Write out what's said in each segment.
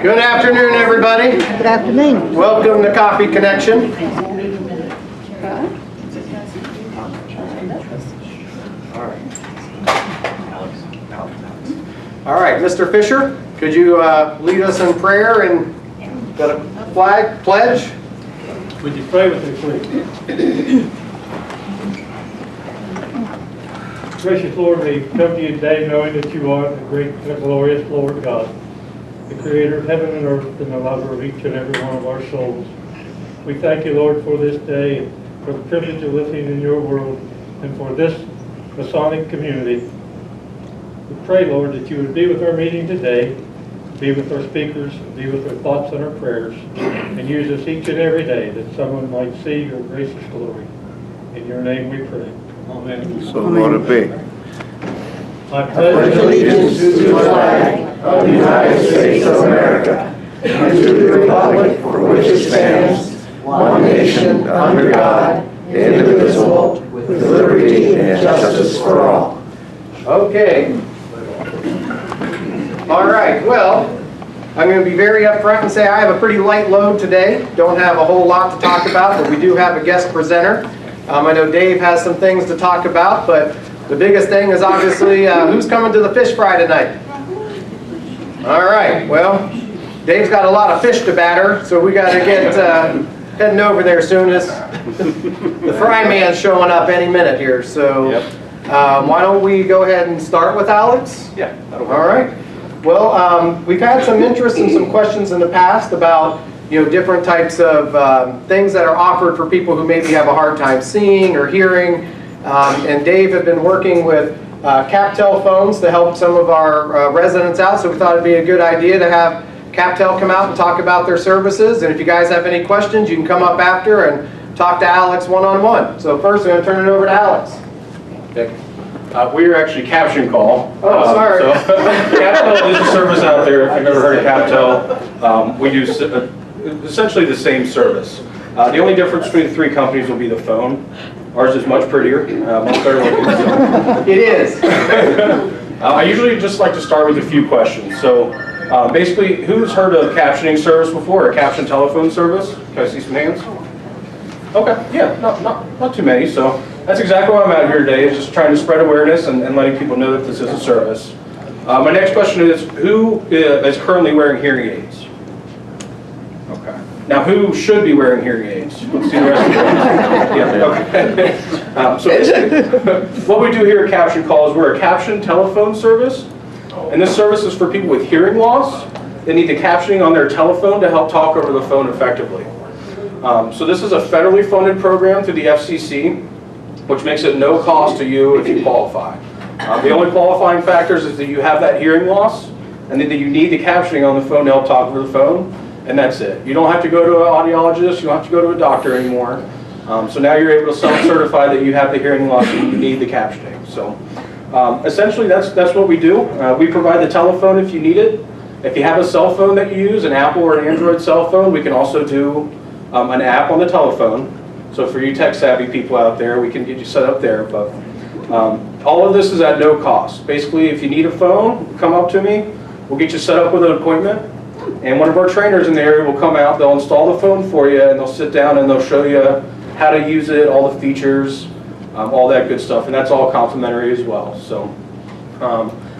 Good afternoon, everybody. Good afternoon. Welcome to Coffee Connection. All right, Mr. Fisher, could you lead us in prayer and got a flag pledge? Would you pray with me, please? Gracious Lord, we come to you today knowing that you are the great and glorious Lord God, the creator of heaven and earth and the lover of each and every one of our souls. We thank you, Lord, for this day, for the privilege of living in your world, and for this Masonic community. We pray, Lord, that you would be with our meeting today, be with our speakers, be with our thoughts and our prayers, and use us each and every day that someone might see your gracious glory. In your name we pray. Amen. So ought it be. I pledge allegiance to the flag of the United States of America and to the republic for which it stands, one nation, under God, indivisible, with liberty and justice for all. Okay. All right, well, I'm going to be very upfront and say I have a pretty light load today. Don't have a whole lot to talk about, but we do have a guest presenter. I know Dave has some things to talk about, but the biggest thing is obviously who's coming to the fish fry tonight? All right, well, Dave's got a lot of fish to batter, so we got to get heading over there soon as the fry man's showing up any minute here. So why don't we go ahead and start with Alex? Yeah. All right. Well, we've had some interest and some questions in the past about different types of things that are offered for people who maybe have a hard time seeing or hearing. And Dave had been working with CapTel phones to help some of our residents out, so we thought it'd be a good idea to have CapTel come out and talk about their services. And if you guys have any questions, you can come up after and talk to Alex one-on-one. So first, I'm going to turn it over to Alex. Okay. We are actually Caption Call. Oh, sorry. So CapTel is a service out there. If you've never heard of CapTel, we do essentially the same service. The only difference between the three companies will be the phone. Ours is much prettier, much better looking. So. It is. I usually just like to start with a few questions. So basically, who's heard of captioning service before, a caption telephone service? Can I see some hands? Okay, yeah, not too many. So that's exactly why I'm out here today, is just trying to spread awareness and letting people know that this is a service. My next question is, who is currently wearing hearing aids? Okay. Now, who should be wearing hearing aids? Let's see the rest of the yeah, okay. So what we do here at Caption Call is we're a caption telephone service, and this service is for people with hearing loss. They need the captioning on their telephone to help talk over the phone effectively. So this is a federally funded program through the FCC, which makes it no cost to you if you qualify. The only qualifying factors is that you have that hearing loss, and that you need the captioning on the phone to help talk over the phone, and that's it. You don't have to go to an audiologist, you don't have to go to a doctor anymore. So now you're able to self-certify that you have the hearing loss and you need the captioning. So essentially that's what we do. We provide the telephone if you need it. If you have a cell phone that you use, an Apple or an Android cell phone, we can also do an app on the telephone. So for you tech-savvy people out there, we can get you set up there. But all of this is at no cost. Basically, if you need a phone, come up to me. We'll get you set up with an appointment. And one of our trainers in the area will come out, they'll install the phone for you, and they'll sit down and they'll show you how to use it, all the features, all that good stuff. And that's all complimentary as well. So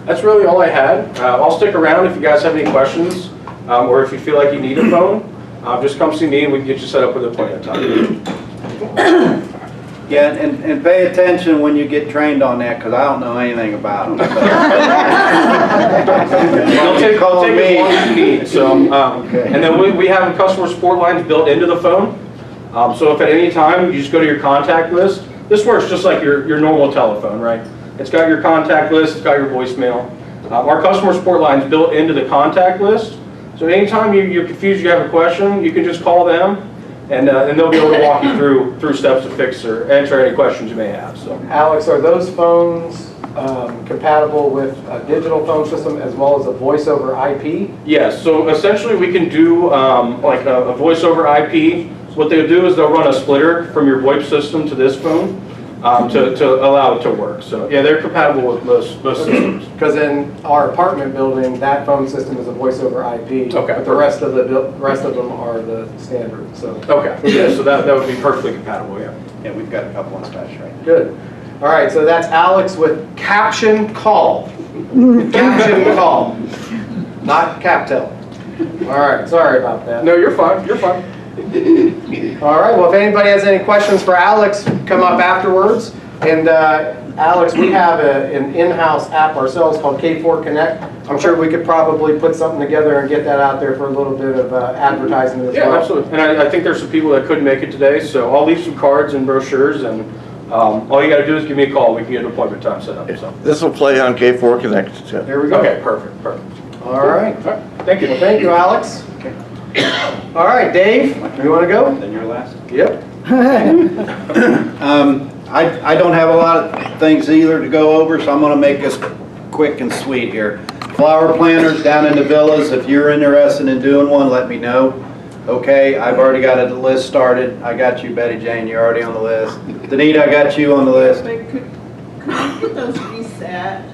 that's really all I had. I'll stick around if you guys have any questions, or if you feel like you need a phone, just come see me and we can get you set up with an appointment time. Yeah, and pay attention when you get trained on that, because I don't know anything about them. They'll take as long as you need. So, Okay. and then we have customer support lines built into the phone. So if at any time you just go to your contact list, this works just like your normal telephone, right? It's got your contact list, it's got your voicemail. Our customer support line is built into the contact list. So anytime you're confused, you have a question, you can just call them, and they'll be able to walk you through steps to fix or answer any questions you may have. So, Alex, are those phones compatible with a digital phone system as well as a voice over IP? yes, so essentially we can do like a voice over IP. What they'll do is they'll run a splitter from your VoIP system to this phone. to allow it to work. So yeah, they're compatible with most systems. Because in our apartment building, that phone system is a voice over IP. Okay. But the rest of them are the standard, so. Okay, yeah, so that would be perfectly compatible, yeah. Yeah, we've got a couple on special right now. Good. All right, so that's Alex with caption call. Caption call, not CapTel. All right, sorry about that. No, you're fine, you're fine. All right, well, if anybody has any questions for Alex, come up afterwards. And Alex, we have an in-house app ourselves called K4 Connect. I'm sure we could probably put something together and get that out there for a little bit of advertising as well. Yeah, absolutely. And I think there's some people that couldn't make it today, so I'll leave some cards and brochures, and all you gotta do is give me a call. We can get an appointment time set up, so. This will play on K4 Connect, too. There we go. Okay, perfect, perfect. All right. All right, thank you. Well, thank you, Alex. All right, Dave, you want to go? Then you're last. Yep. I don't have a lot of things either to go over, so I'm gonna make this quick and sweet here. Flower planters down in the villas, if you're interested in doing one, let me know. Okay, I've already got a list started. I got you, Betty Jane, you're already on the list. Danita, I got you on the list. But could you get those reset?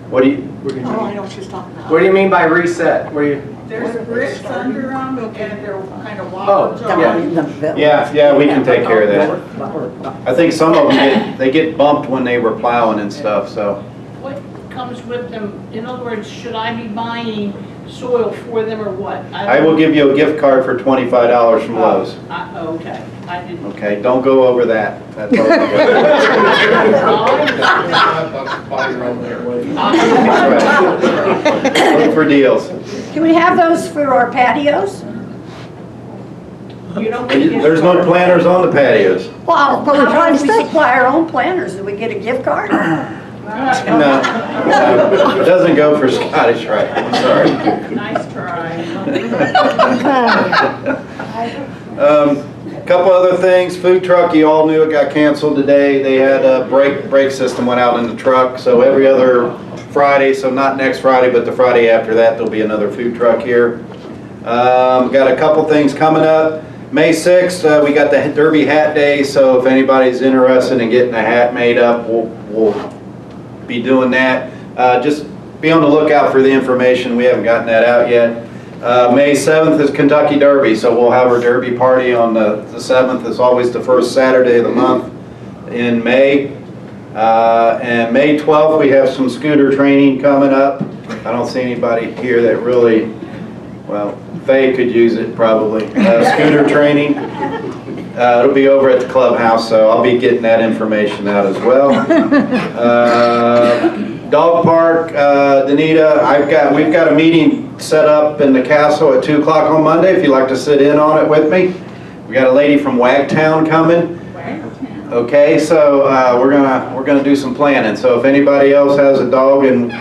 What do you, Oh, I know what she's talking about. What do you mean by reset? What do you? There's bricks under them and they're kind of Oh, wobbly. yeah. yeah, we can take care of that. I think some of them get bumped when they were plowing and stuff, so. What comes with them? In other words, should I be buying soil for them or what? I will give you a gift card for $25 from Lowe's. Okay, I didn't. Okay, don't go over that. That's all. Look for deals. Do we have those for our patios? You don't get There's no planters on the patios. Well, but we're trying to supply our own planters. Do we get a gift card? No, it doesn't go for Scottish Rite, I'm sorry. Nice try. Couple other things, food truck, you all knew it got canceled today. They had a brake system went out in the truck, so every other Friday, so not next Friday, but the Friday after that, there'll be another food truck here. Got a couple things coming up. May 6th, we got the Derby Hat Day, so if anybody's interested in getting a hat made up, we'll be doing that. Just be on the lookout for the information. We haven't gotten that out yet. May 7th is Kentucky Derby, so we'll have our Derby party on the 7th. It's always the first Saturday of the month in May. And May 12th, we have some scooter training coming up. I don't see anybody here that really, well, Faye could use it probably. Scooter training. It'll be over at the clubhouse, so I'll be getting that information out as well. Dog park, Danita, we've got a meeting set up in the castle at 2 o'clock on Monday, if you'd like to sit in on it with me. We got a lady from Wagtown coming. Okay, so we're gonna do some planning. So if anybody else has a dog and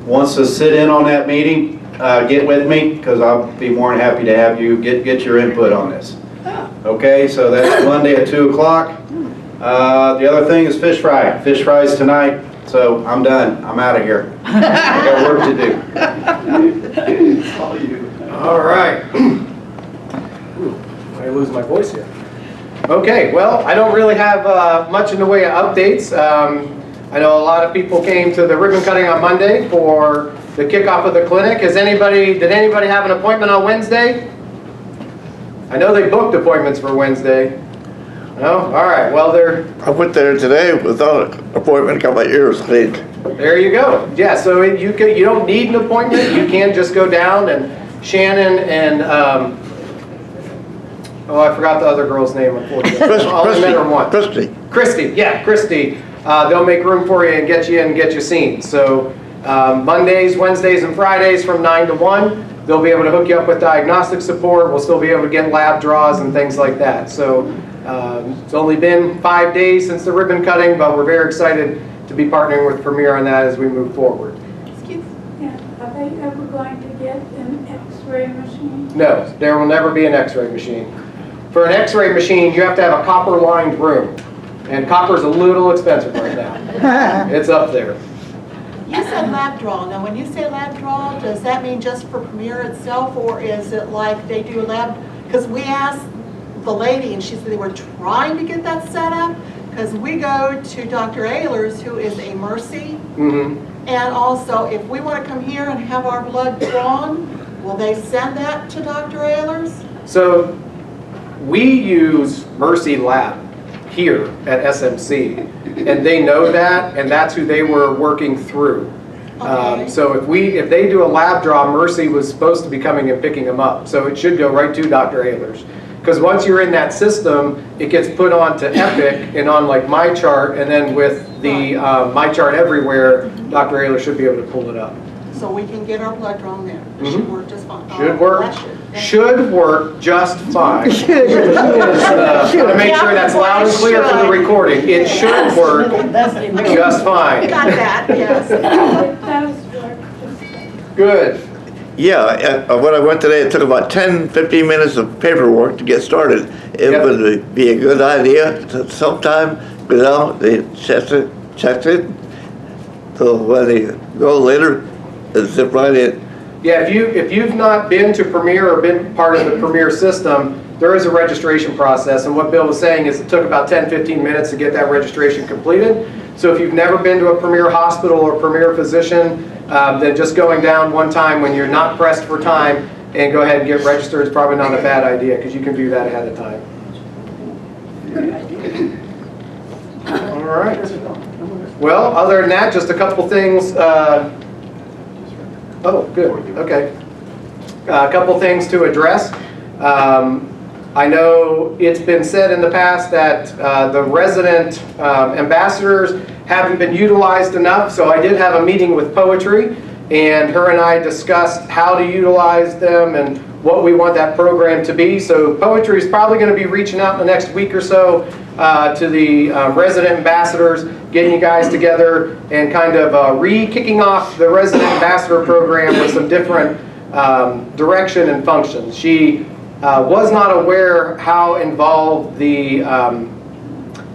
wants to sit in on that meeting, get with me, because I'll be more than happy to have you get your input on this. Okay, so that's Monday at 2 o'clock. The other thing is fish fry. Fish fries tonight, so I'm done. I'm out of here. I got work to do. All right. I lose my voice here. Okay, well, I don't really have much in the way of updates. I know a lot of people came to the ribbon cutting on Monday for the kickoff of the clinic. Did anybody have an appointment on Wednesday? I know they booked appointments for Wednesday. No? All right, well, I went there today without an appointment, got my ears cleaned. there you go. Yeah, so you don't need an appointment. You can just go down, and Shannon and, oh, I forgot the other girl's name, unfortunately. I only met her once. Christy, yeah, Christy. They'll make room for you and get you in and get you seen. So Mondays, Wednesdays, and Fridays from 9 to 1. They'll be able to hook you up with diagnostic support. We'll still be able to get lab draws and things like that. So it's only been 5 days since the ribbon cutting, but we're very excited to be partnering with Premier on that as we move forward. Excuse me. Are they ever going to get an X-ray machine? No, there will never be an X-ray machine. For an X-ray machine, you have to have a copper-lined room. And copper's a little expensive right now. It's up there. You said lab draw. Now, when you say lab draw, does that mean just for Premier itself, or is it like they do lab? Because we asked the lady, and she said they were trying to get that set up, Because we go to Dr. Ayler's, who is a Mercy, Mhm. and also if we want to come here and have our blood drawn, will they send that to Dr. Ayler's? So we use Mercy Lab here at SMC, and they know that, and that's who they were working through. Okay. So if they do a lab draw, Mercy was supposed to be coming and picking them up. So it should go right to Dr. Ayler's. Because once you're in that system, it gets put onto Epic and on like MyChart, and then with the MyChart everywhere, Dr. Ayler should be able to pull it up. So we can get our blood drawn there. It should work just fine. Should Oh, work, bless you. should work just fine. Just, gotta make sure that's loud and clear for the recording. It should work just fine. Got that, yes. It does work just fine. Good. Yeah, when I went today, it took about 10, 15 minutes of paperwork to get started. It Yep. would be a good idea to sometime go down, they check it. So when they go later, they zip right in. Yeah, if you've not been to Premier or been part of the Premier system, there is a registration process, and what Bill was saying is it took about 10, 15 minutes to get that registration completed. So if you've never been to a Premier hospital or Premier physician, then just going down one time when you're not pressed for time and go ahead and get registered is probably not a bad idea, because you can do that ahead of time. All right. Well, other than that, just a couple things. Oh, good, okay. A couple things to address. I know it's been said in the past that the resident ambassadors haven't been utilized enough, so I did have a meeting with Poetry, and her and I discussed how to utilize them and what we want that program to be. So Poetry is probably going to be reaching out in the next week or so to the resident ambassadors, getting you guys together and kind of re-kicking off the resident ambassador program with some different direction and functions. She was not aware how involved the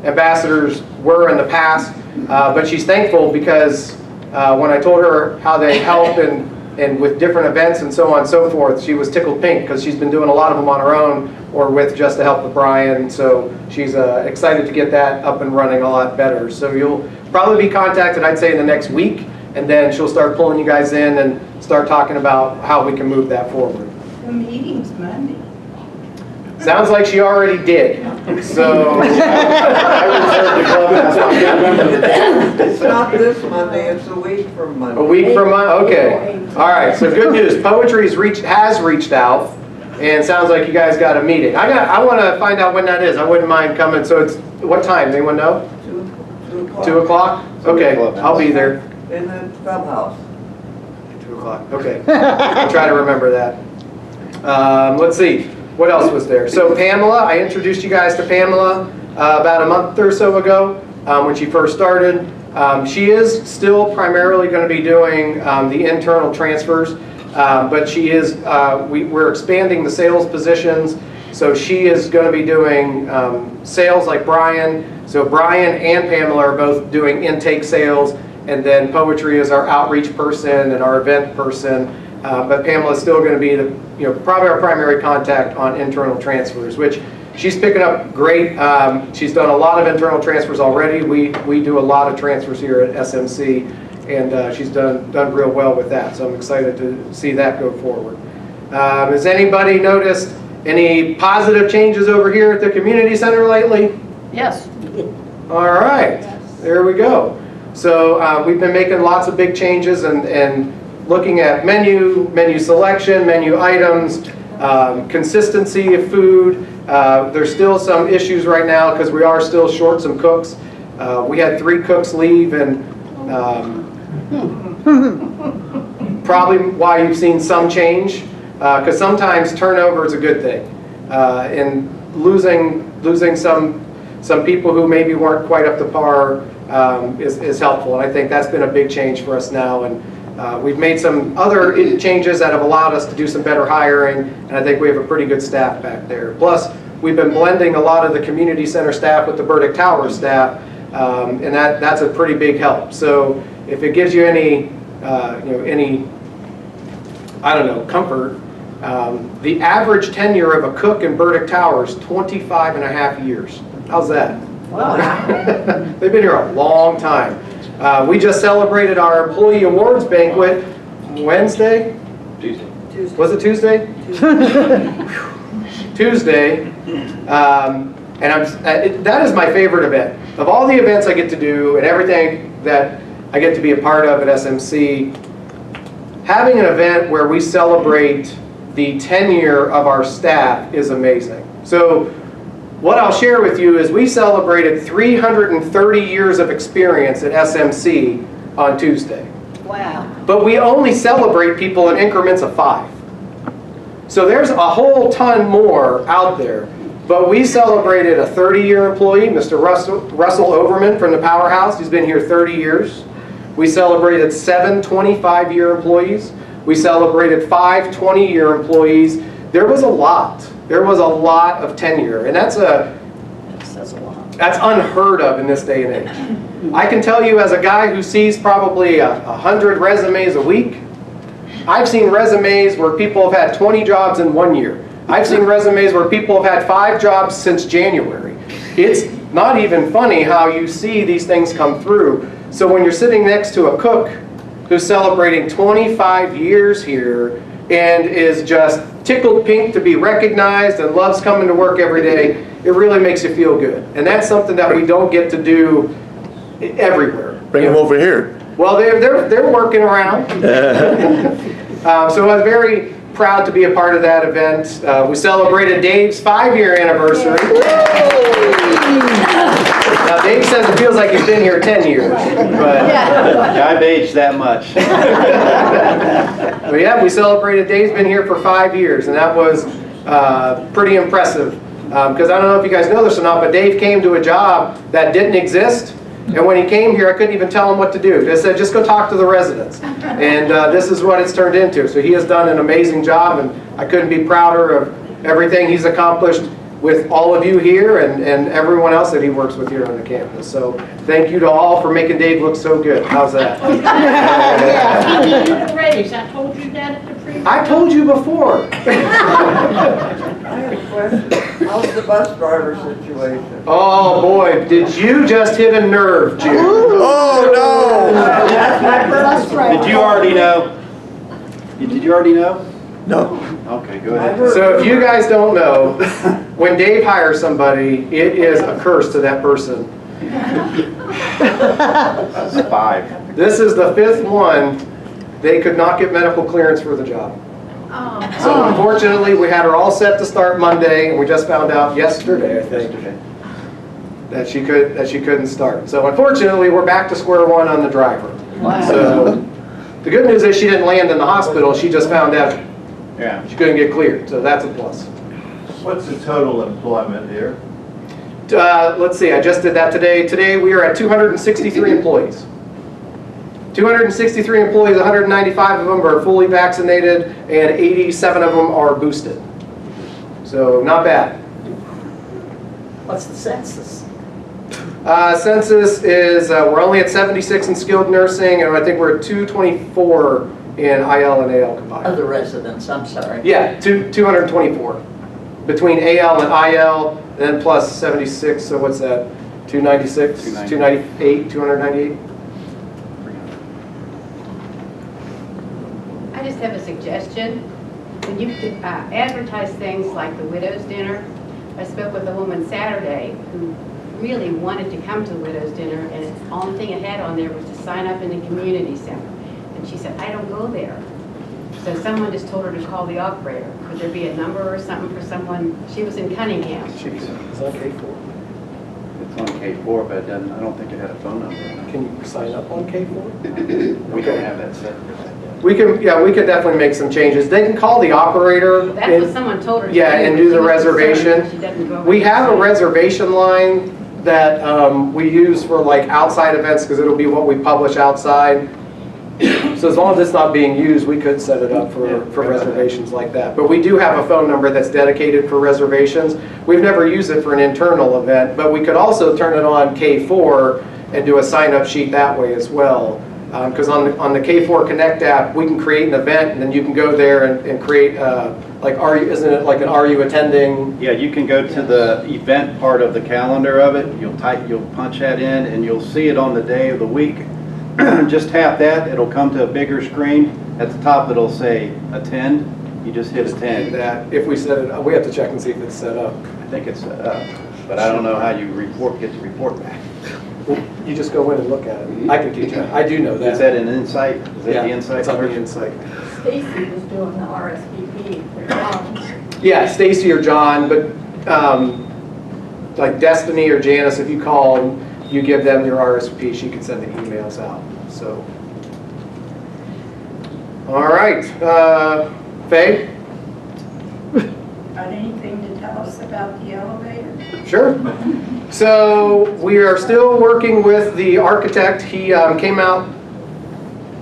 ambassadors were in the past, but she's thankful because when I told her how they help and with different events and so on and so forth, she was tickled pink because she's been doing a lot of them on her own or with Just to Help with Brian. So she's excited to get that up and running a lot better. So you'll probably be contacted, I'd say, in the next week, and then she'll start pulling you guys in and start talking about how we can move that forward. The meeting's Monday. Sounds like she already did. So I reserved the clubhouse. I can't remember the date. It's not this Monday, it's a week from Monday. a week from my, okay. All right, so good news. Poetry has reached out, and sounds like you guys got a meeting. I want to find out when that is. I wouldn't mind coming. So it's, what time? Anyone know? 2 o'clock. 2 o'clock? Okay, I'll be there. In the clubhouse. 2 o'clock, okay. I'll try to remember that. Let's see, what else was there? So Pamela, I introduced you guys to Pamela about a month or so ago when she first started. She is still primarily going to be doing the internal transfers, but she is, we're expanding the sales positions. So she is going to be doing sales like Brian. So Brian and Pamela are both doing intake sales, and then Poetry is our outreach person and our event person. But Pamela is still going to be the, probably our primary contact on internal transfers, which she's picking up great. She's done a lot of internal transfers already. We do a lot of transfers here at SMC, and she's done real well with that. So I'm excited to see that go forward. Has anybody noticed any positive changes over here at the community center lately? Yes. All right, there we go. So we've been making lots of big changes and looking at menu selection, menu items, consistency of food. There's still some issues right now because we are still short some cooks. We had 3 cooks leave, and probably why you've seen some change, because sometimes turnover is a good thing. And losing some people who maybe weren't quite up to par is helpful, and I think that's been a big change for us now. And we've made some other changes that have allowed us to do some better hiring, and I think we have a pretty good staff back there. Plus, we've been blending a lot of the community center staff with the Burdick Towers staff, and that's a pretty big help. So if it gives you any, comfort, the average tenure of a cook in Burdick Towers, 25 and a half years. How's that? They've been here a long time. We just celebrated our employee awards banquet Wednesday? Tuesday. Was it Tuesday? Tuesday. That is my favorite event. Of all the events I get to do and everything that I get to be a part of at SMC, having an event where we celebrate the tenure of our staff is amazing. So what I'll share with you is we celebrated 330 years of experience at SMC on Tuesday. Wow. But we only celebrate people in increments of 5. So there's a whole ton more out there. But we celebrated a 30-year employee, Mr. Russell Overman from the Powerhouse. He's been here 30 years. We celebrated 7 25-year employees. We celebrated 5 20-year employees. There was a lot. There was a lot of tenure. And that's unheard of in this day and age. I can tell you as a guy who sees probably 100 resumes a week, I've seen resumes where people have had 20 jobs in 1 year. I've seen resumes where people have had 5 jobs since January. It's not even funny how you see these things come through. So when you're sitting next to a cook who's celebrating 25 years here and is just tickled pink to be recognized and loves coming to work every day, it really makes you feel good. And that's something that we don't get to do everywhere. Bring them over here. Well, they're working around. So I was very proud to be a part of that event. We celebrated Dave's 5-year anniversary. Now Dave says it feels like he's been here 10 years, but I've aged that much. but yeah, we celebrated Dave's been here for 5 years, and that was pretty impressive. Because I don't know if you guys know this or not, but Dave came to a job that didn't exist. And when he came here, I couldn't even tell him what to do. They said, just go talk to the residents. And this is what it's turned into. So he has done an amazing job, and I couldn't be prouder of everything he's accomplished with all of you here and everyone else that he works with here on the campus. So thank you to all for making Dave look so good. How's that? He needed a raise. I told you that at the previous. I told you before. I have a question. How's the bus driver situation? Oh boy, did you just hit a nerve, June? Oh, That's my Did you already know? Did you already know? no. Okay, go ahead. So if you guys don't know, when Dave hires somebody, it is a curse to that person. That's 5. This is the 5th one. They could not get medical clearance for the job. So unfortunately, we had her all set to start Monday, and we just found out yesterday, I think, that she couldn't start. So unfortunately, we're back to square one on the driver. So the good news is she didn't land in the hospital. She just found out she couldn't get cleared. So that's a plus. What's the total employment here? Let's see, I just did that today. Today we are at 263 employees. 263 employees, 195 of them are fully vaccinated, and 87 of them are boosted. So not bad. What's the census? Census is, we're only at 76 in skilled nursing, and I think we're at 224 in IL and AL combined. Other residents, I'm sorry. Yeah, 224. Between AL and IL, and then plus 76, so what's that? 296, 298, 298? I just have a suggestion. When you advertise things like the widow's dinner, I spoke with a woman Saturday who really wanted to come to the widow's dinner, and the only thing it had on there was to sign up in the community center. And she said, I don't go there. So someone just told her to call the operator. Could there be a number or something for someone? She was in Cunningham. It's on K4. It's on K4, but it doesn't, I don't think it had a phone number. Can you sign up on K4? We don't have that set. We can definitely make some changes. They can call the operator. That's what someone told her to Yeah, and do She the was concerned reservation. she doesn't go over We there. have a reservation line that we use for like outside events because it'll be what we publish outside. So as long as it's not being used, we could set it up for reservations like that. But we do have a phone number that's dedicated for reservations. We've never used it for an internal event, but we could also turn it on K4 and do a sign-up sheet that way as well. Because on the K4 Connect app, we can create an event, and then you can go there and create like, isn't it like an are you attending? Yeah, you can go to the event part of the calendar of it. You'll punch that in and you'll see it on the day of the week. Just tap that, it'll come to a bigger screen. At the top, it'll say attend. You just hit attend. That if we set it, we have to check and see if it's set up. I think it's set up, but I don't know how you get the report back. You just go in and look at it. I can teach you. I do know that. Is that an Insight? Is that the Insight? It's on the version? Insight. Stacy was doing the RSVP for Tom. Yeah, Stacy or John, but like Destiny or Janice, if you call them, you give them your RSVP, she can send the emails out. So, all right, Faye? Got anything to tell us about the elevator? Sure. So we are still working with the architect. He came out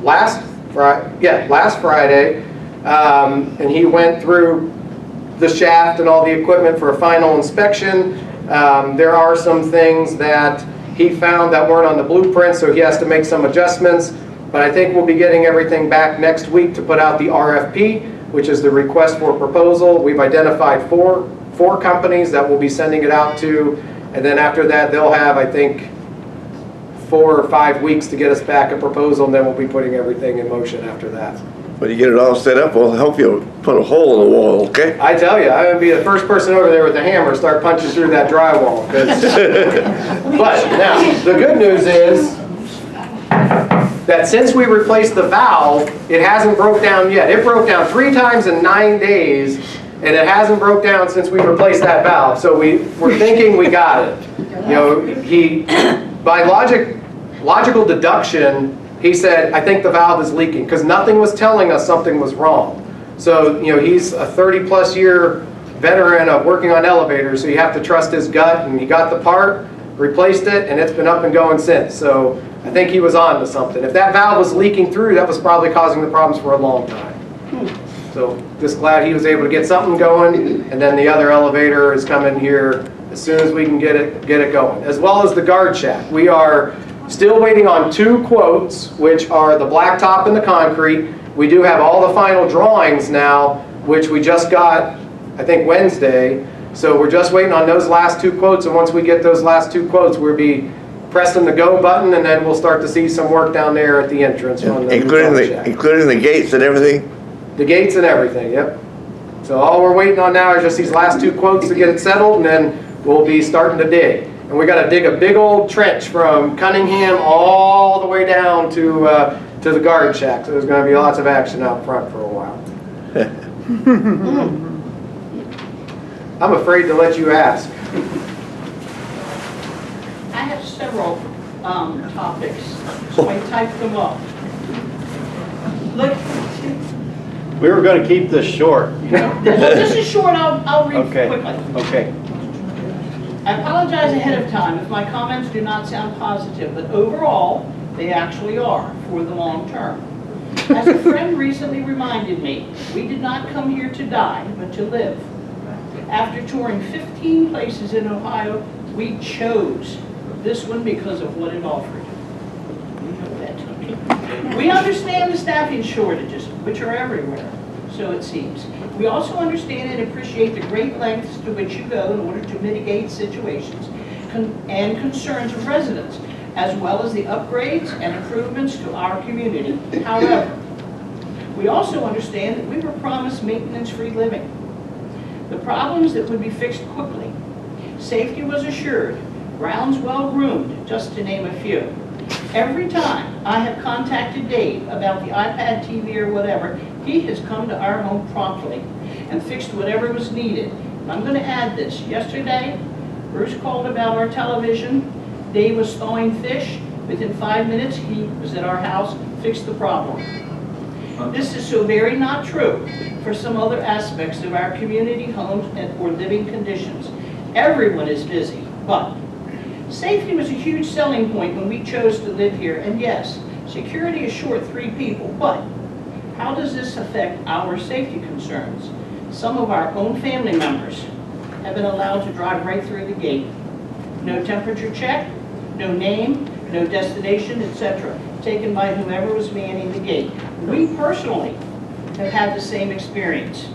last Friday, and he went through the shaft and all the equipment for a final inspection. There are some things that he found that weren't on the blueprint, so he has to make some adjustments. But I think we'll be getting everything back next week to put out the RFP, which is the request for proposal. We've identified four companies that we'll be sending it out to. And then after that, they'll have, I think, 4 or 5 weeks to get us back a proposal, and then we'll be putting everything in motion after that. When you get it all set up, we'll help you put a hole in the wall, okay? I tell you, I'm going to be the first person over there with a hammer, start punching through that drywall. But now, the good news is that since we replaced the valve, it hasn't broke down yet. It broke down 3 times in 9 days, and it hasn't broke down since we replaced that valve. So we're thinking we got it. You know, by logical deduction, he said, I think the valve is leaking, because nothing was telling us something was wrong. So, you know, he's a 30-plus year veteran of working on elevators, so you have to trust his gut, and he got the part, replaced it, and it's been up and going since. So I think he was on to something. If that valve was leaking through, that was probably causing the problems for a long time. So just glad he was able to get something going, and then the other elevator is coming here as soon as we can get it going, as well as the guard shack. We are still waiting on 2 quotes, which are the blacktop and the concrete. We do have all the final drawings now, which we just got, I think, Wednesday. So we're just waiting on those last 2 quotes, and once we get those last 2 quotes, we'll be pressing the go button, and then we'll start to see some work down there at the entrance. On the Including the gates and everything? The gates and everything, yep. So all we're waiting on now is just these last 2 quotes to get it settled, and then we'll be starting to dig. And we got to dig a big old trench from Cunningham all the way down to the guard shack. So there's going to be lots of action out front for a while. I'm afraid to let you ask. I have several topics, so I typed them up. Look, We were going to keep this short, you know. well, this is short, I'll read Okay. quickly. Okay. I apologize ahead of time if my comments do not sound positive, but overall, they actually are for the long term. As a friend recently reminded me, we did not come here to die, but to live. After touring 15 places in Ohio, we chose this one because of what it offered. We know that. We understand the staffing shortages, which are everywhere, so it seems. We also understand and appreciate the great lengths to which you go in order to mitigate situations and concerns of residents, as well as the upgrades and improvements to our community. However, we also understand that we were promised maintenance-free living. The problems that would be fixed quickly. Safety was assured, grounds well-groomed, just to name a few. Every time I have contacted Dave about the iPad, TV, or whatever, he has come to our home promptly and fixed whatever was needed. And I'm going to add this. Yesterday, Bruce called about our television. Dave was thawing fish. Within 5 minutes, he was at our house, fixed the problem. This is so very not true for some other aspects of our community homes or living conditions. Everyone is busy, but safety was a huge selling point when we chose to live here. And yes, security is short 3 people, but how does this affect our safety concerns? Some of our own family members have been allowed to drive right through the gate. No temperature check, no name, no destination, etc., taken by whomever was manning the gate. We personally have had the same experience.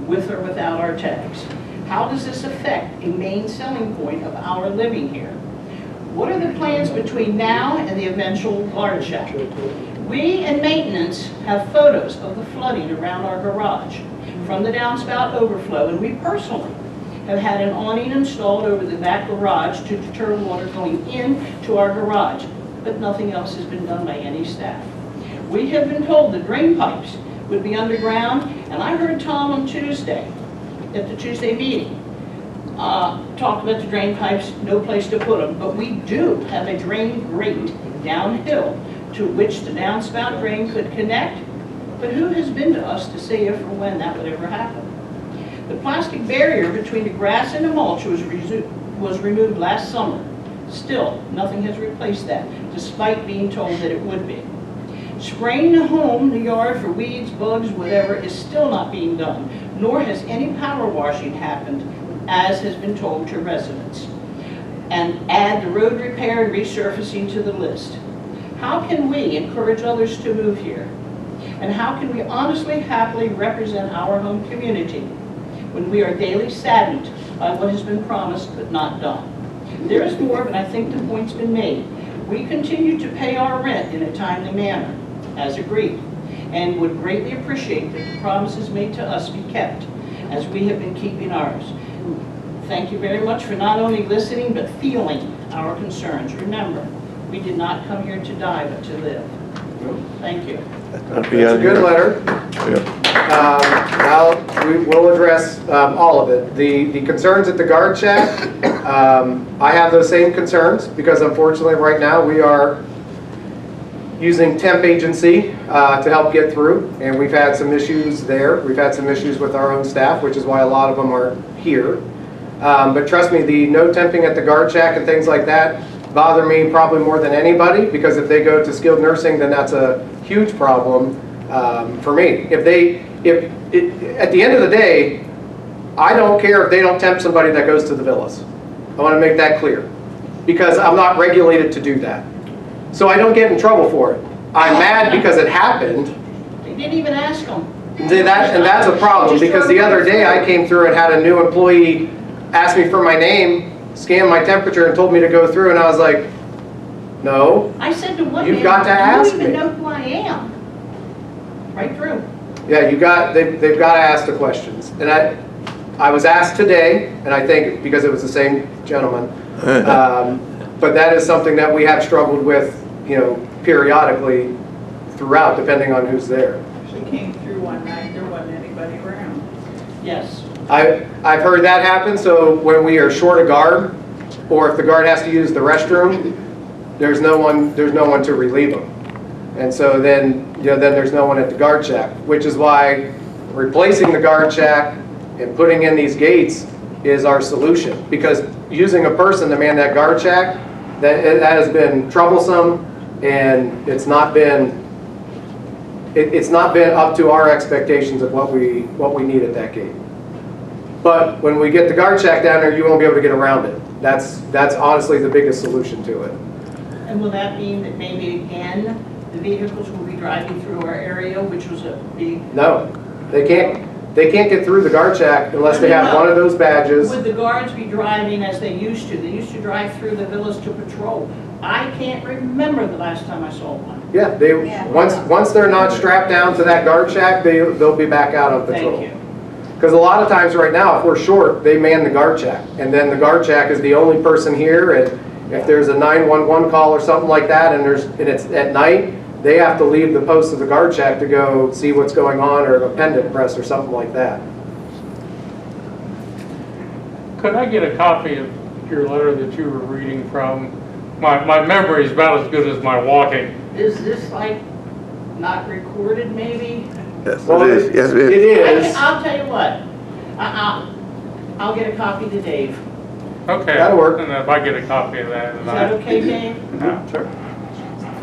with or without our tags? How does this affect a main selling point of our living here? What are the plans between now and the eventual guard shack? We in maintenance have photos of the flooding around our garage from the downspout overflow, and we personally have had an awning installed over the back garage to deter water going into our garage, but nothing else has been done by any staff. We have been told the drain pipes would be underground, and I heard Tom on Tuesday, at the Tuesday meeting, talk about the drain pipes, no place to put them, but we do have a drain grate downhill to which the downspout drain could connect, but who has been to us to say if or when that would ever happen? The plastic barrier between the grass and the mulch was removed last summer. Still, nothing has replaced that, despite being told that it would be. Spraying the home, the yard for weeds, bugs, whatever, is still not being done, nor has any power washing happened, as has been told to residents. And add the road repair and resurfacing to the list. How can we encourage others to move here? And how can we honestly, happily represent our home community when we are daily saddened by what has been promised but not done? There is more, but I think the point's been made. We continue to pay our rent in a timely manner, as agreed, and would greatly appreciate that the promises made to us be kept, as we have been keeping ours. Thank you very much for not only listening, but feeling our concerns. Remember, we did not come here to die, but to live. Thank you. That's a good letter. Now, we will address all of it. The concerns at the guard shack, I have those same concerns because unfortunately right now we are using temp agency to help get through, and we've had some issues there. We've had some issues with our own staff, which is why a lot of them are here. But trust me, the no temping at the guard shack and things like that bother me probably more than anybody, because if they go to skilled nursing, then that's a huge problem for me. At the end of the day, I don't care if they don't tempt somebody that goes to the villas. I want to make that clear, because I'm not regulated to do that. So I don't get in trouble for it. I'm mad because it happened. They didn't even ask them. And that's a problem, because the other day I came through and had a new employee ask me for my name, scanned my temperature, and told me to go through, and I was like, no. I said to one You've man, got to ask you don't even me. know who I am. Right through. Yeah, they've got to ask the questions. And I was asked today, and I think because it was the same gentleman, but that is something that we have struggled with, periodically throughout, depending on who's there. She came through one night, there wasn't anybody around. Yes. I've heard that happen, so when we are short a guard, or if the guard has to use the restroom, there's no one to relieve them. And so then there's no one at the guard shack, which is why replacing the guard shack and putting in these gates is our solution. Because using a person to man that guard shack, that has been troublesome, and it's not been up to our expectations of what we need at that gate. But when we get the guard shack down there, you won't be able to get around it. That's honestly the biggest solution to it. And will that mean that maybe again, the vehicles will be driving through our area, which was a big... No, they can't get through the guard shack unless they have one of those badges. Would the guards be driving as they used to? They used to drive through the villas to patrol. I can't remember the last time I saw one. Yeah, once they're not strapped down to that guard shack, they'll be back out on patrol. Thank you. Because a lot of times right now, if we're short, they man the guard shack, and then the guard shack is the only person here, and if there's a 911 call or something like that, and it's at night, they have to leave the post of the guard shack to go see what's going on, or a pendant press or something like that. Could I get a copy of your letter that you were reading from? My memory is about as good as my walking. Is this like not recorded maybe? Yes, Well, it is. Yes, it is. It is. I'll tell you what. I'll get a copy to Dave. Okay. That'll work. And if I get a copy of that. Is that okay, Dave? No. Sure.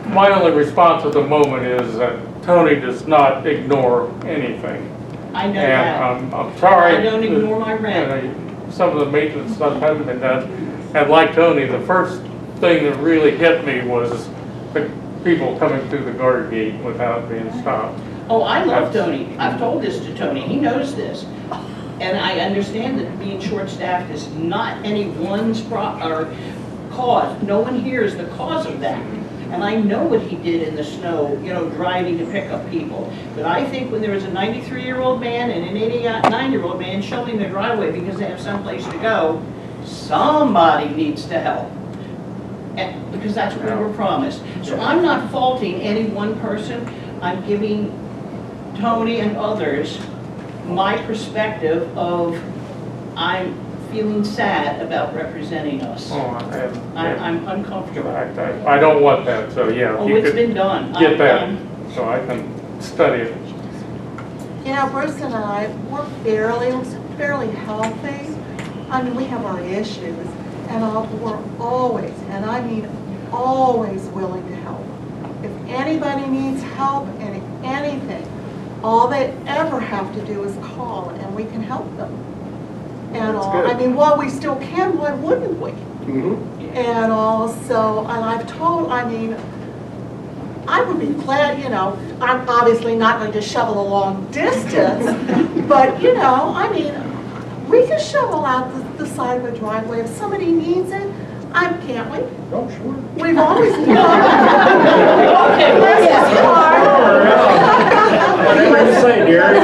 My only response at the moment is that Tony does not ignore anything. I know And that. I'm sorry. I don't ignore my rent. Some of the maintenance stuff hasn't been done. And like Tony, the first thing that really hit me was the people coming through the guard gate without being stopped. Oh, I love Tony. I've told this to Tony. He knows this. And I understand that being short-staffed is not anyone's cause. No one here is the cause of that. And I know what he did in the snow, you know, driving to pick up people. But I think when there is a 93-year-old man and an 89-year-old man shoveling their driveway because they have someplace to go, somebody needs to help. And, because that's what we were promised. So I'm not faulting any one person. I'm giving Tony and others my perspective of I'm feeling sad about representing us. I'm uncomfortable. I don't want that, so yeah. Oh, it's been done. Get that, so I can study it. You know, Bruce and I, we're fairly healthy. I mean, we have our issues, and we're always, and I mean always willing to help. If anybody needs help in anything, all they ever have to do is call, and we can help them. And all, I mean, while we still can, why wouldn't we? Mm-hmm. And also, and I've told, I mean, I would be glad, you know, I'm obviously not going to shovel a long distance, but, you know, I mean, we can shovel out the side of a driveway if somebody needs it. Can't we? Oh, sure. We've always done it. Okay, Whatever you say, Gary.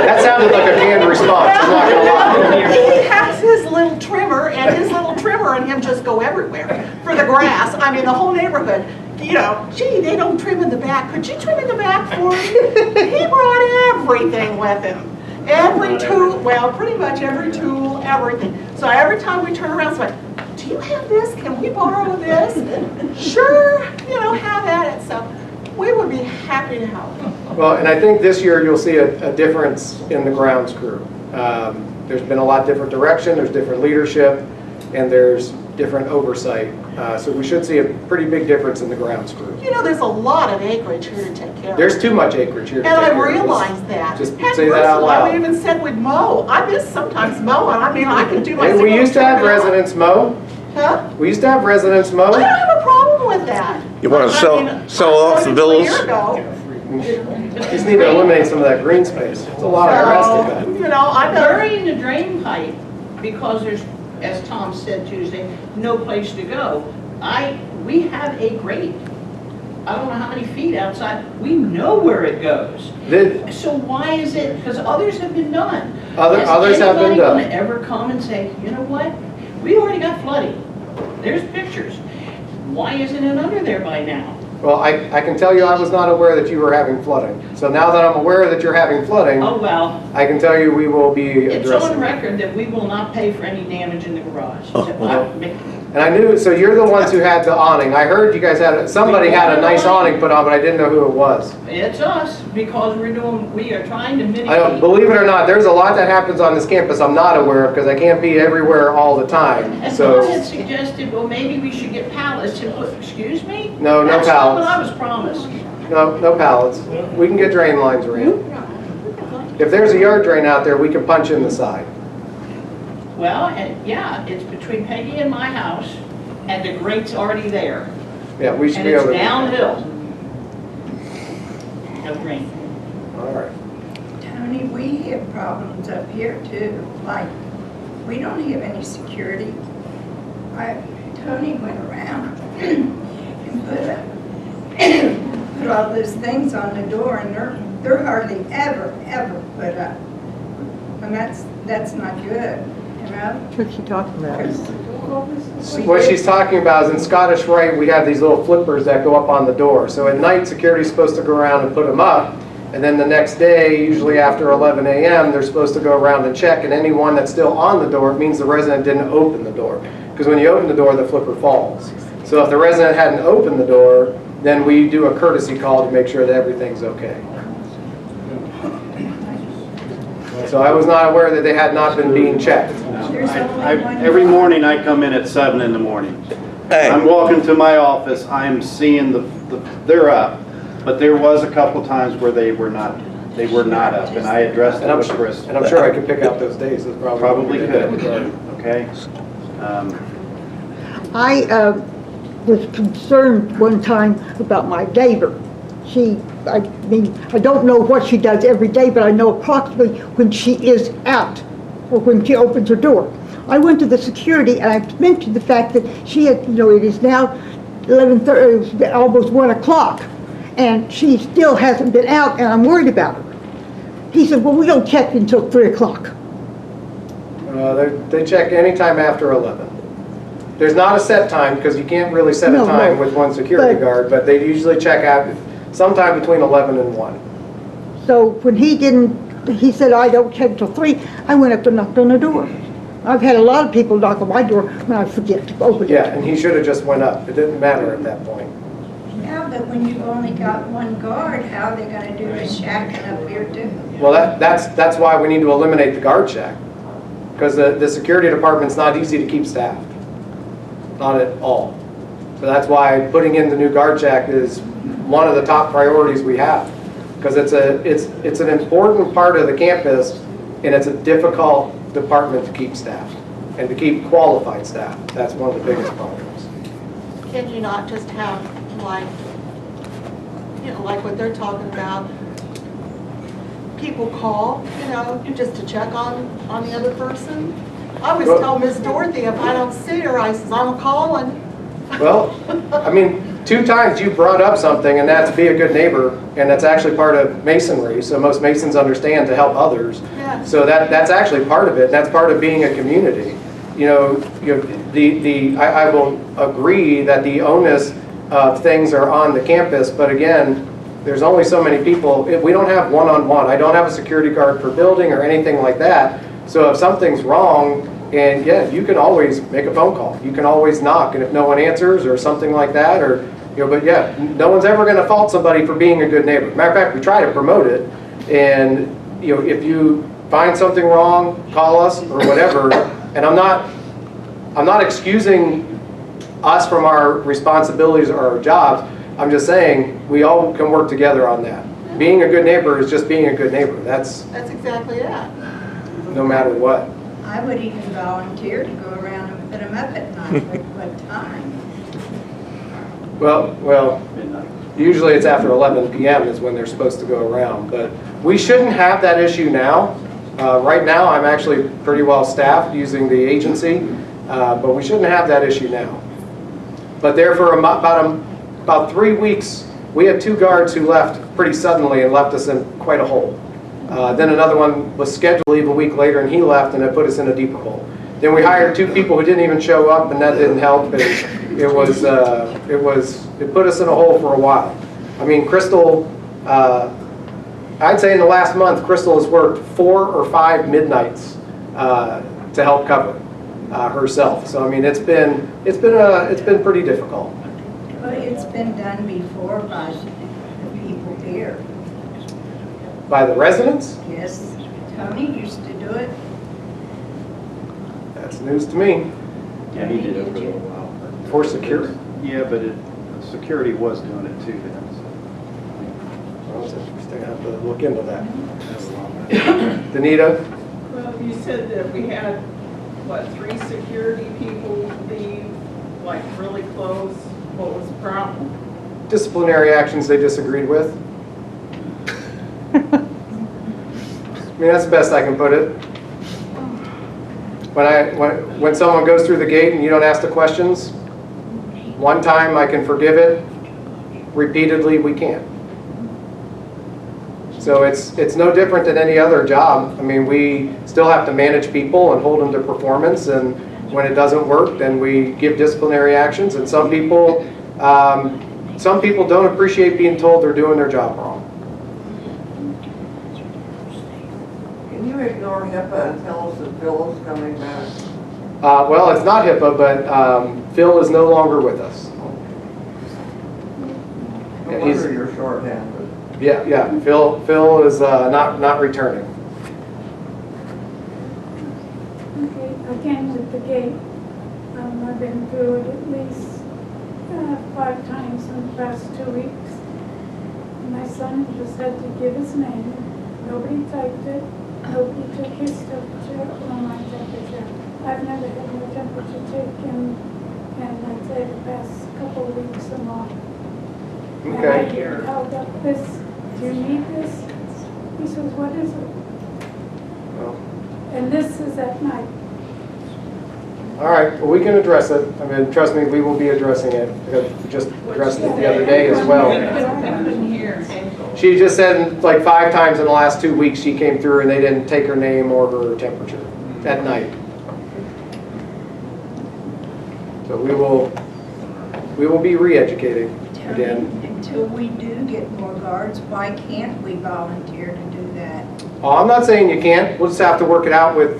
That sounded like a canned response, I'm not gonna lie. He has his little trimmer, and his little trimmer and him just go everywhere for the grass. I mean, the whole neighborhood. You know, gee, they don't trim in the back. Could you trim in the back for me? He brought everything with him. Every tool, well, pretty much every tool, everything. So every time we turn around, it's like, do you have this? Can we borrow this? Sure, you know, have at it. So we would be happy to help. Well, and I think this year you'll see a difference in the grounds crew. There's been a lot different direction, there's different leadership, and there's different oversight. So we should see a pretty big difference in the grounds crew. You know, there's a lot of acreage here to take care of. There's too much acreage here to And take I care of. realize that. Just Heck, say that out Bruce, loud. I even said we'd mow. I miss sometimes mowing. I mean, I can do my. Hey, we used to have single- residents mow. Huh? We used to have residents mow. I don't have a problem with that. You want to I sell mean, sell I off the voted 3 years villas? ago. Just need to eliminate some of that green space. It's a lot of grass to cut. So, you know, I know. Burying the drain pipe, because there's, as Tom said Tuesday, no place to go. We have a grate. I don't know how many feet outside. We know where it goes. So why is it, because others have been done. Others have been Is done. anybody going to ever come and say, you know what? We already got flooding. There's pictures. Why isn't it under there by now? Well, I can tell you I was not aware that you were having flooding. So now that I'm aware that you're having flooding, Oh, well, I can tell you we will be it's addressing on it. record that we will not pay for any damage in the garage. And I knew, so you're the ones who had the awning. I heard you guys somebody had a nice awning put on, but I didn't know who it was. It's us, because we are trying to mitigate. I don't, believe it or not, there's a lot that happens on this campus I'm not aware of because I can't be everywhere all the time. And So, someone had suggested, well, maybe we should get pallets to put, excuse me? No, no That's not pallets. what I was promised. no pallets. We can get drain lines ran. If there's a yard drain out there, we can punch in the side. Well, and yeah, it's between Peggy and my house, and the grate's already there. Yeah, we should And be it's able to. downhill. No drain. All right. Tony, we have problems up here too, like, we don't have any security. Tony went around and put all those things on the door, and they're hardly ever put up. And that's not good, you know? What's she talking about? What she's talking about is in Scottish Rite, we have these little flippers that go up on the door. So at night, security's supposed to go around and put them up. And then the next day, usually after 11 a.m., they're supposed to go around and check. And anyone that's still on the door, it means the resident didn't open the door. Because when you open the door, the flipper falls. So if the resident hadn't opened the door, then we do a courtesy call to make sure that everything's okay. So I was not aware that they had not been being checked. Every morning I come in at 7 in the morning. Hey. I'm walking to my office, I'm seeing they're up, but there was a couple times where they were not up, and I addressed it with Chris. And I'm sure I could pick out those days. It's Probably could, okay? I was concerned one time about my neighbor. She I mean, I don't know what she does every day, but I know approximately when she is out or when she opens her door. I went to the security and I mentioned the fact that she had, you know, it is now 11:30, almost 1 o'clock, and she still hasn't been out, and I'm worried about her. He said, well, we don't check until 3 o'clock. They check anytime after 11. There's not a set time, because you can't really set a time with one security guard, but they usually check out sometime between 11 and 1. So when he said, I don't check until 3, I went up and knocked on the door. I've had a lot of people knock on my door when I forget to open it. Yeah, and he should have just went up. It didn't matter at that point. Yeah, but when you've only got one guard, how are they gonna do the shacking up here too? Well, that's why we need to eliminate the guard shack, because the security department's not easy to keep staffed. Not at all. So that's why putting in the new guard shack is one of the top priorities we have, because it's an important part of the campus, and it's a difficult department to keep staffed and to keep qualified staff. That's one of the biggest problems. Can you not just have like, you know, like what they're talking about, people call, you know, just to check on the other person? I always tell Miss Dorothy, if I don't see her, I says, I'm calling. Well, I mean, 2 times you brought up something, and that's be a good neighbor, and that's actually part of masonry, so most masons understand to help others. Yeah. So that's actually part of it. That's part of being a community. I will agree that the onus of things are on the campus, but again, there's only so many people. We don't have one-on-one. I don't have a security guard per building or anything like that. So if something's wrong, and yeah, you can always make a phone call. You can always knock, and if no one answers or something like that, or but yeah, no one's ever going to fault somebody for being a good neighbor. Matter of fact, we try to promote it, and if you find something wrong, call us or whatever. And I'm not excusing us from our responsibilities or our jobs. I'm just saying we all can work together on that. Being a good neighbor is just being a good neighbor. That's exactly it. No matter what. I would even volunteer to go around and put them up at night. What time? Well, usually it's after 11 p.m. is when they're supposed to go around, but we shouldn't have that issue now. Right now, I'm actually pretty well staffed using the agency, but we shouldn't have that issue now. But there for about 3 weeks, we had 2 guards who left pretty suddenly and left us in quite a hole. Then another one was scheduled to leave a week later, and he left, and it put us in a deeper hole. Then we hired 2 people who didn't even show up, and that didn't help. It put us in a hole for a while. I mean, Crystal, I'd say in the last month, Crystal has worked 4 or 5 midnights to help cover herself. So I mean, it's been pretty difficult. Well, it's been done before by the people here. By the residents? Yes, Tony used to do it. That's news to me. Yeah, he did it for a little while. For security? Yeah, but security was doing it too then. Well, that's interesting. I have to look into that. Danita? Well, you said that we had, 3 security people leave, really close. What was the problem? Disciplinary actions they disagreed with. I mean, that's the best I can put it. When someone goes through the gate and you don't ask the questions, one time I can forgive it, repeatedly we can't. So it's no different than any other job. I mean, we still have to manage people and hold them to performance, and when it doesn't work, then we give disciplinary actions, and some people don't appreciate being told they're doing their job wrong. Can you ignore HIPAA and tell us that Phil is coming back? Well, it's not HIPAA, but Phil is no longer with us. No wonder you're shorthanded. Yeah. Phil is not returning. Okay, I came with the gate. I've been through it at least 5 times in the past 2 weeks. My son just had to give his name. Nobody typed it. Nobody took his temperature or my temperature. I've never had my temperature taken, and I'd say the past couple of weeks or more. Okay. And I held up this do you need this? He says, what is it? Well, And this is at night. all right, well, we can address it. I mean, trust me, we will be addressing it. We just addressed it the other day as well. I couldn't hear. She just said like 5 times in the last 2 weeks she came through and they didn't take her name or her temperature at night. So we will be re-educating again. Until we do get more guards, why can't we volunteer to do that? Oh, I'm not saying you can't. We'll just have to work it out with,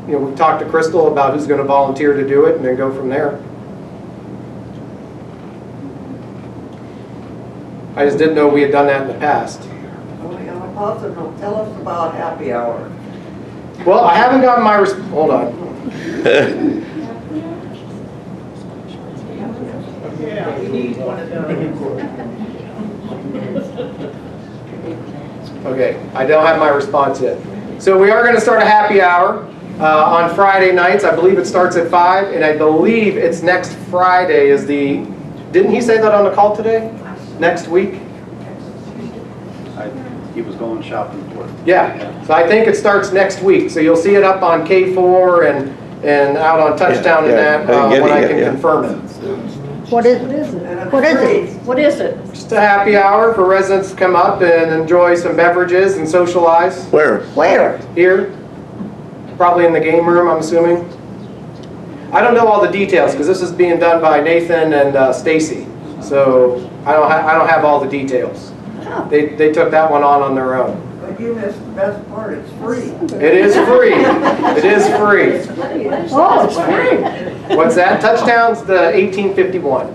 we talked to Crystal about who's going to volunteer to do it and then go from there. I just didn't know we had done that in the past. Only on a positive note, tell us about happy hour. Well, I haven't gotten my, hold on. Yeah, we need one of those. Okay, I don't have my response yet. So we are going to start a happy hour on Friday nights. I believe it starts at 5, and I believe it's next Friday is the, didn't he say that on the call today? Next week? He was going shopping for it. Yeah, so I think it starts next week. So you'll see it up on K4 and out on Touchdown and that when I can confirm it. What is it? What is it? What is it? Just a happy hour for residents to come up and enjoy some beverages and socialize. Where? Where? Here, probably in the game room, I'm assuming. I don't know all the details because this is being done by Nathan and Stacy, so I don't have all the details. They took that one on their own. But you missed the best part, it's free. It is free. It is free. Oh, it's free. What's that? Touchdown's the 1851.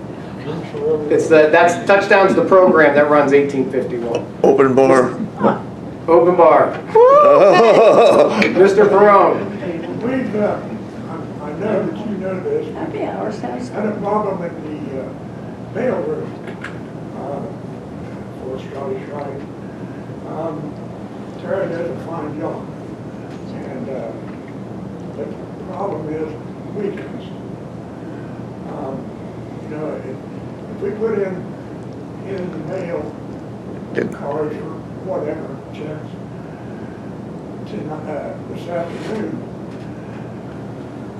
That's Touchdown's the program that runs 1851. Open bar. Open bar. Mr. Perone. We've, I know that you know this. Happy hour sounds Had a problem in the mail room for Scottish Rite. Tara does a fine job. And the problem is weekends. If we put in the mail cards or whatever, checks, this afternoon,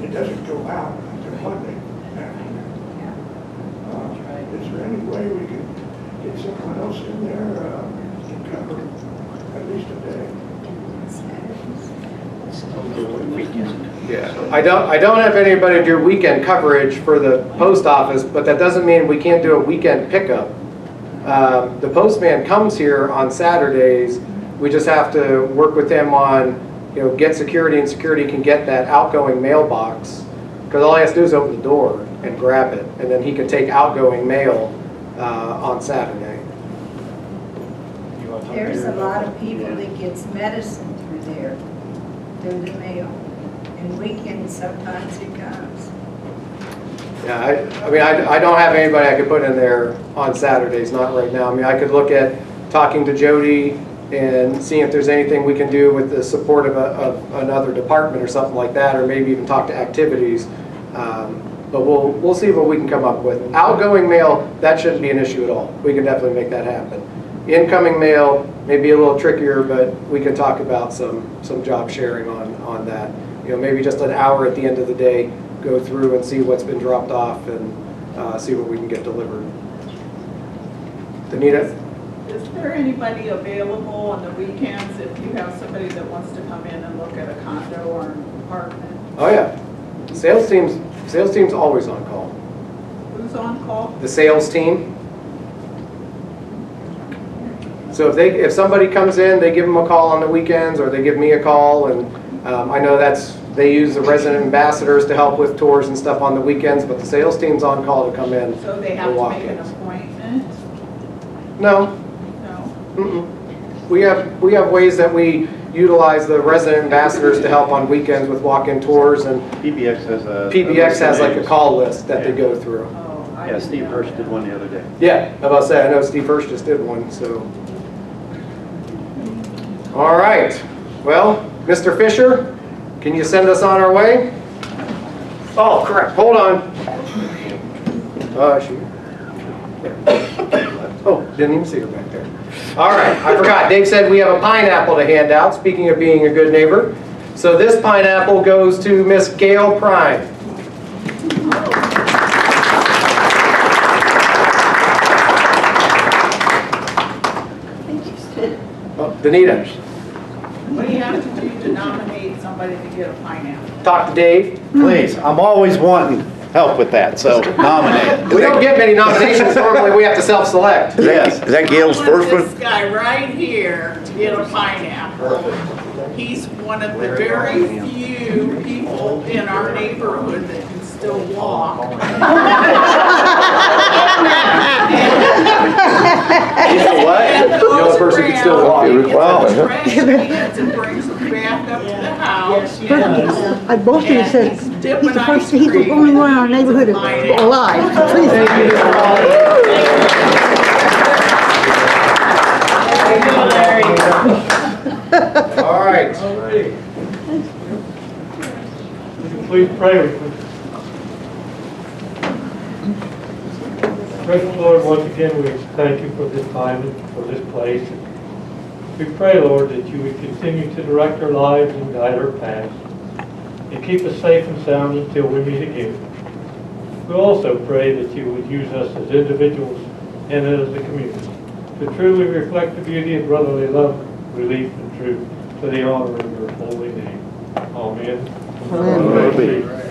it doesn't go out until Monday afternoon. Is there any way we could get someone else in there to cover at least a day? Yeah, I don't have anybody do weekend coverage for the post office, but that doesn't mean we can't do a weekend pickup. The postman comes here on Saturdays. We just have to work with him on, get security, and security can get that outgoing mailbox. Because all he has to do is open the door and grab it, and then he can take outgoing mail on Saturday. There's a lot of people that gets medicine through there, through the mail. And weekends, sometimes it comes. Yeah, I don't have anybody I could put in there on Saturdays, not right now. I mean, I could look at talking to Jody and seeing if there's anything we can do with the support of another department or something like that, or maybe even talk to activities. But we'll see what we can come up with. Outgoing mail, that shouldn't be an issue at all. We can definitely make that happen. Incoming mail may be a little trickier, but we can talk about some job sharing on that. Maybe just an hour at the end of the day, go through and see what's been dropped off and see what we can get delivered. Danita? Is there anybody available on the weekends if you have somebody that wants to come in and look at a condo or an apartment? Oh yeah, sales team's always on call. Who's on call? The sales team. So if somebody comes in, they give them a call on the weekends, or they give me a call, and I know they use the resident ambassadors to help with tours and stuff on the weekends, but the sales team's on call to come in. So they have to make an appointment? No. No? Mm-mm. We have ways that we utilize the resident ambassadors to help on weekends with walk-in tours, and PBX has like a call list that they go through. Yeah, Steve Hirsch did one the other day. Yeah, I was about to say, I know Steve Hirsch just did one, so. All right, well, Mr. Fisher, can you send us on our way? Oh, correct, hold on. Oh, shoot. there. Oh, didn't even see her back there. All right, I forgot. Dave said we have a pineapple to hand out, speaking of being a good neighbor. So this pineapple goes to Miss Gail Prime. Oh, Danita, What do you have to do to nominate somebody to get a pineapple? talk to Dave. Please, I'm always wanting help with that, so nominate. We don't get many nominations. Normally, we have to self-select. Yes. Is that Gail's first I want one? this guy right here to get a pineapple. He's one of the very few people in our neighborhood that can still walk. You know what? The only person who can still walk. Wow. Trash cans and brings them back up to the house. I boasted and said, he's the first, he's the only one in our neighborhood that's alive. Please. All right. Would you please pray with me? Gracious Lord, once again, we thank you for this time and for this place. We pray, Lord, that you would continue to direct our lives and guide our paths and keep us safe and sound until we meet again. We also pray that you would use us as individuals and as a community to truly reflect the beauty of brotherly love, relief, and truth to the honor of your holy name. Amen. Amen. Amen.